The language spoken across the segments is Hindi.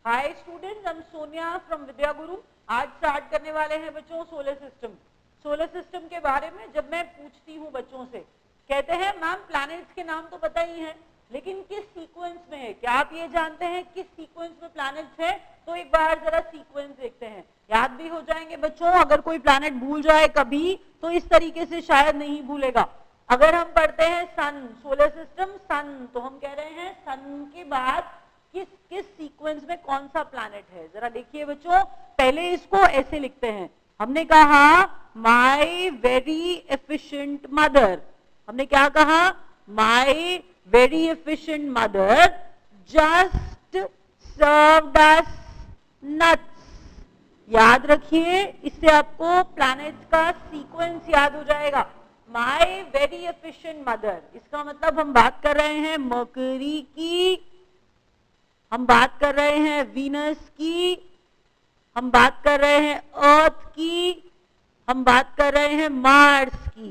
Hi students, I am Sonia from Vidya Guru. आज स्टार्ट करने वाले हैं बच्चों सोलर सिस्टम। सोलर सिस्टम के बारे में जब मैं पूछती हूँ बच्चों से, कहते हैं मैम प्लैनेट्स के नाम तो पता ही है, लेकिन किस सीक्वेंस में है? क्या आप ये जानते हैं किस सीक्वेंस में प्लैनेट्स है? तो एक बार जरा सीक्वेंस देखते हैं, याद भी हो जाएंगे बच्चों। अगर कोई प्लैनेट भूल जाए कभी तो इस तरीके से शायद नहीं भूलेगा। अगर हम पढ़ते हैं सन, सोलर सिस्टम सन, तो हम कह रहे हैं सन के बाद किस किस सीक्वेंस में कौन सा प्लैनेट है। जरा देखिए बच्चों, पहले इसको ऐसे लिखते हैं। हमने कहा माई वेरी एफिशिएंट मदर। हमने क्या कहा? My very efficient mother just served us nuts. याद रखिए, इससे आपको प्लैनेट्स का सीक्वेंस याद हो जाएगा। माई वेरी एफिशिएंट मदर, इसका मतलब हम बात कर रहे हैं मरकरी की, हम बात कर रहे हैं वीनस की, हम बात कर रहे हैं अर्थ की, हम बात कर रहे हैं मार्स की।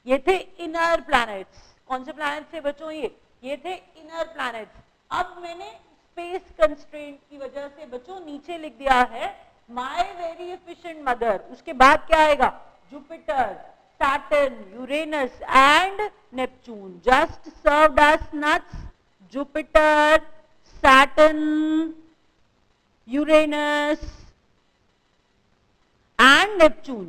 ये थे इनर प्लैनेट्स। कौन से प्लैनेट्स थे बच्चों? ये थे इनर प्लैनेट्स। अब मैंने स्पेस कंस्ट्रेंट की वजह से बच्चों नीचे लिख दिया है माय वेरी एफिशिएंट मदर। उसके बाद क्या आएगा? Jupiter, Saturn, Uranus and Neptune just served us nuts. Jupiter, Saturn, Uranus and Neptune.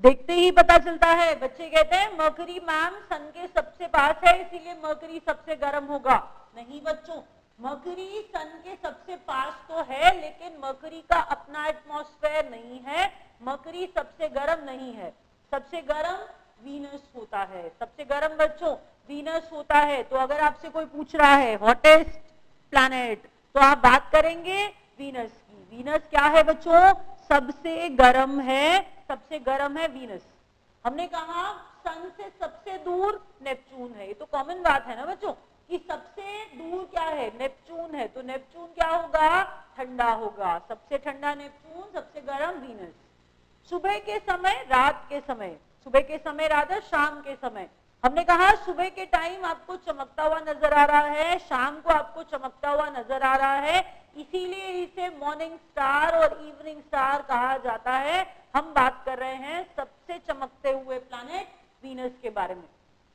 देखते ही पता चलता है। बच्चे कहते हैं मरकरी मैम सन के सबसे पास है इसीलिए मरकरी सबसे गर्म होगा। नहीं बच्चों, मरकरी सन के सबसे पास तो है, लेकिन मरकरी का अपना एटमॉस्फेयर नहीं है। मरकरी सबसे गर्म नहीं है। सबसे गर्म वीनस होता है। सबसे गर्म बच्चों वीनस होता है। तो अगर आपसे कोई पूछ रहा है हॉटेस्ट प्लैनेट, तो आप बात करेंगे वीनस की। वीनस क्या है बच्चों? सबसे गर्म है। सबसे गर्म है वीनस। हमने कहा सन से सबसे दूर नेपच्यून है। ये तो कॉमन बात है ना बच्चों कि सबसे दूर क्या है? नेपच्यून है। तो नेपच्यून क्या होगा? ठंडा होगा। सबसे ठंडा नेपच्यून, सबसे गर्म वीनस। सुबह के समय, रात के समय, सुबह के समय रात, शाम के समय। हमने कहा सुबह के टाइम आपको चमकता हुआ नजर आ रहा है, शाम को आपको चमकता हुआ नजर आ रहा है, इसीलिए इसे मॉर्निंग स्टार और इवनिंग स्टार कहा जाता है। हम बात कर रहे हैं सबसे चमकते हुए प्लैनेट वीनस के बारे में।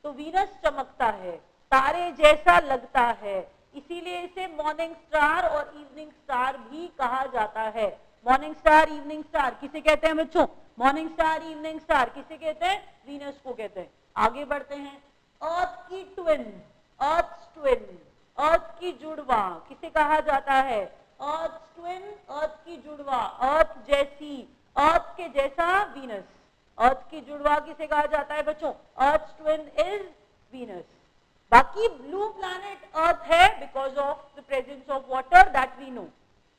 तो वीनस चमकता है, तारे जैसा लगता है, इसीलिए इसे मॉर्निंग स्टार और इवनिंग स्टार भी कहा जाता है। मॉर्निंग स्टार, इवनिंग स्टार किसे कहते हैं बच्चों? मॉर्निंग स्टार, इवनिंग स्टार किसे कहते हैं? वीनस को कहते हैं। आगे बढ़ते हैं। अर्थ की ट्विन, अर्थ ट्विन, अर्थ की जुड़वा किसे कहा जाता है? अर्थ ट्विन, अर्थ की जुड़वा, अर्थ जैसी, अर्थ के जैसा वीनस। अर्थ की जुड़वा किसे कहा जाता है बच्चों? Earth twin is Venus. बाकी ब्लू प्लैनेट अर्थ है because of the presence of water that we know.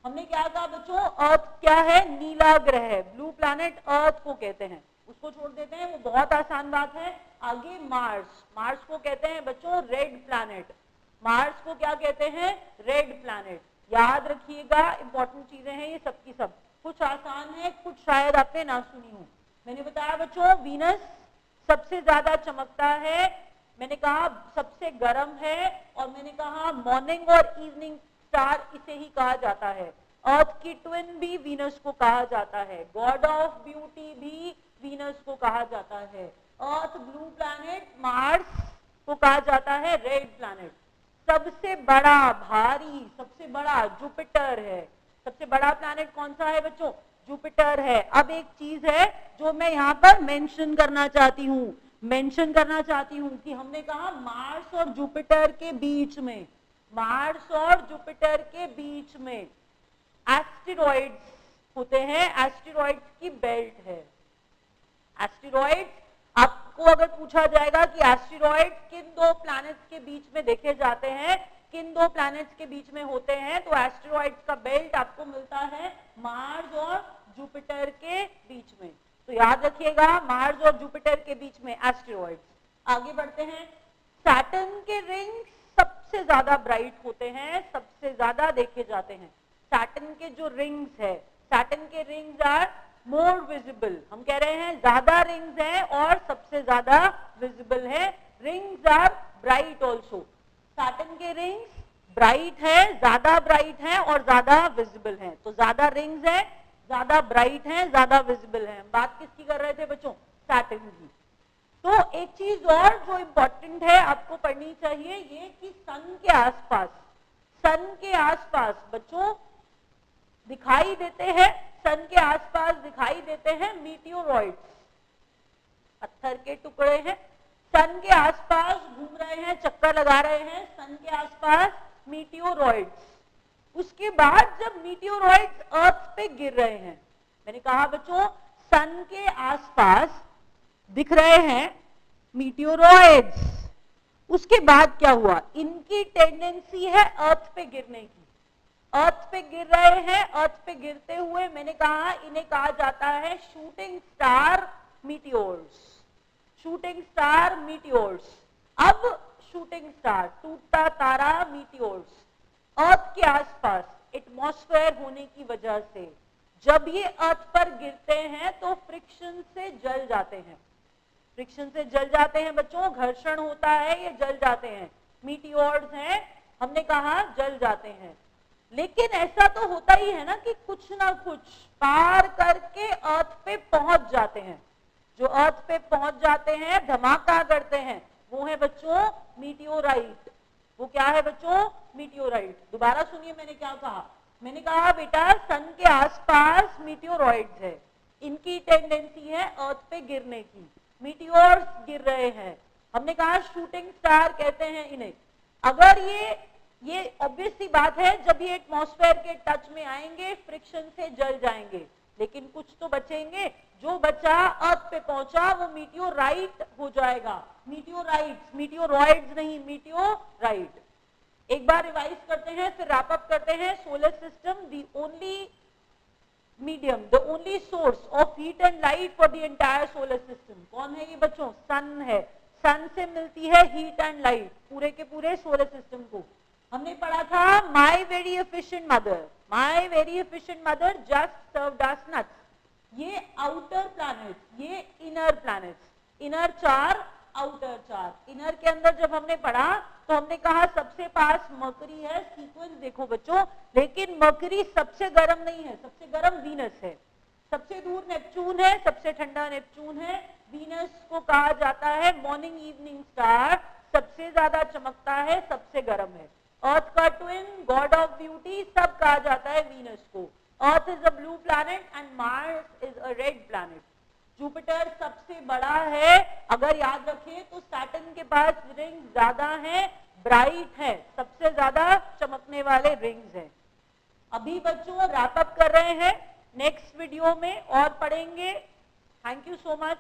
हमने क्या कहा बच्चों? अर्थ क्या है? नीला ग्रह है। ब्लू प्लैनेट अर्थ को कहते हैं। उसको छोड़ देते हैं, वो बहुत आसान बात है। आगे मार्स, मार्स को कहते हैं बच्चों रेड प्लैनेट। मार्स को क्या कहते हैं? Red planet. याद रखिएगा, इंपॉर्टेंट चीजें हैं ये सब की सब। कुछ आसान है, कुछ शायद आपने ना सुनी हो। मैंने बताया बच्चों वीनस सबसे ज्यादा चमकता है, मैंने कहा सबसे गर्म है, और मैंने कहा मॉर्निंग और इवनिंग स्टार इसे ही कहा जाता है। अर्थ की ट्विन भी वीनस को कहा जाता है। गॉड ऑफ ब्यूटी भी वीनस को कहा जाता है। अर्थ ब्लू प्लैनेट, मार्स को कहा जाता है रेड प्लैनेट। सबसे बड़ा, भारी, सबसे बड़ा जुपिटर है। सबसे बड़ा प्लैनेट कौन सा है बच्चों? जुपिटर है। अब एक चीज है जो मैं यहाँ पर मेंशन करना चाहती हूँ, कि हमने कहा मार्स और जुपिटर के बीच में, मार्स और जुपिटर के बीच में एस्टेरॉइड्स होते हैं। एस्टेरॉइड्स की बेल्ट है। एस्टेरॉइड्स, आपको अगर पूछा जाएगा कि एस्टेरॉइड किन दो प्लैनेट्स के बीच में देखे जाते हैं, किन दो प्लैनेट्स के बीच में होते हैं, तो एस्टेरॉइड्स का बेल्ट आपको मिलता है मार्स और जुपिटर के बीच में। तो याद रखिएगा मार्स और जुपिटर के बीच में एस्टेरॉइड्स। आगे बढ़ते हैं। सैटर्न के रिंग्स सबसे ज्यादा ब्राइट होते हैं, सबसे ज्यादा देखे जाते हैं। सैटर्न के जो रिंग्स है, सैटर्न के रिंग्स आर मोर विजिबल। हम कह रहे हैं ज्यादा रिंग्स हैं और सबसे ज्यादा विजिबल है। Rings are bright also. Saturn के रिंग्स ब्राइट है, ज्यादा ब्राइट है और ज्यादा विजिबल है। तो ज्यादा रिंग्स है, ज्यादा ब्राइट है, ज्यादा विजिबल है। बात किसकी कर रहे थे बच्चों? सैटर्न की। तो एक चीज और जो इंपॉर्टेंट है आपको पढ़नी चाहिए ये कि सन के आसपास बच्चों दिखाई देते हैं, सन के आसपास दिखाई देते हैं मीटियोरॉइड्स, पत्थर के टुकड़े हैं, सन के आसपास घूम रहे हैं, चक्कर लगा रहे हैं, सन के आसपास मीटियोरॉइड्स। उसके बाद जब मीटियोरॉइड्स अर्थ पे गिर रहे हैं, मैंने कहा बच्चों सन के आसपास दिख रहे हैं मीटियोरॉइड्स, उसके बाद क्या हुआ? इनकी टेंडेंसी है अर्थ पे गिरने की। अर्थ पे गिर रहे हैं, अर्थ पे गिरते हुए मैंने कहा इन्हें कहा जाता है shooting star meteors. Shooting star meteors. अब शूटिंग स्टार, टूटता तारा मीटियोर्स, अर्थ के आसपास एटमॉस्फेयर होने की वजह से जब ये अर्थ पर गिरते हैं तो फ्रिक्शन से जल जाते हैं। फ्रिक्शन से जल जाते हैं बच्चों, घर्षण होता है, ये जल जाते हैं। मीटियोर्स हैं, हमने कहा जल जाते हैं। लेकिन ऐसा तो होता ही है ना कि कुछ ना कुछ पार करके अर्थ पे पहुंच जाते हैं। जो अर्थ पे पहुंच जाते हैं, धमाका करते हैं, वो है बच्चों मीटियोराइट। वो क्या है बच्चों? मीटियोराइट। दोबारा सुनिए मैंने क्या कहा। मैंने कहा बेटा सन के आसपास मीटियोरॉइड्स है, इनकी टेंडेंसी है अर्थ पे गिरने की। मीटियोर्स गिर रहे हैं, हमने कहा शूटिंग स्टार कहते हैं इन्हें। अगर ये ऑब्वियस सी बात है, जब ये एटमॉस्फेयर के टच में आएंगे फ्रिक्शन से जल जाएंगे, लेकिन कुछ तो बचेंगे। जो बचा अर्थ पे पहुंचा वो मीटियोराइट हो जाएगा। मीटियोराइट्स, मीटियोरॉइड्स नहीं, मीटियोराइट। एक बार रिवाइज करते हैं फिर रैप अप करते हैं। Solar system the only medium, the only source of heat and light for the entire solar system. कौन है ये बच्चों? सन है। सन से मिलती है हीट एंड लाइट पूरे के पूरे सोलर सिस्टम को। हमने पढ़ा था my very efficient mother, my very efficient mother just served us nuts. ये आउटर प्लैनेट्स, ये inner planets. Inner 4, outer 4। Inner के अंदर जब हमने पढ़ा तो हमने कहा सबसे पास मरकरी है, सीक्वेंस देखो बच्चों, लेकिन मरकरी सबसे गर्म नहीं है, सबसे गर्म वीनस है। सबसे दूर नेपच्यून है, सबसे ठंडा नेपच्यून है। वीनस को कहा जाता है मॉर्निंग इवनिंग स्टार, सबसे ज्यादा चमकता है, सबसे गर्म है। अर्थ का ट्विन, गॉड ऑफ ब्यूटी, सब कहा जाता है वीनस को। Earth is a blue planet and Mars is a red planet. Jupiter सबसे बड़ा है, अगर याद रखें तो सैटर्न के पास रिंग ज्यादा है, ब्राइट है, सबसे ज्यादा चमकने वाले रिंग्स हैं। अभी बच्चों रैप अप कर रहे हैं, नेक्स्ट वीडियो में और पढ़ेंगे। Thank you so much.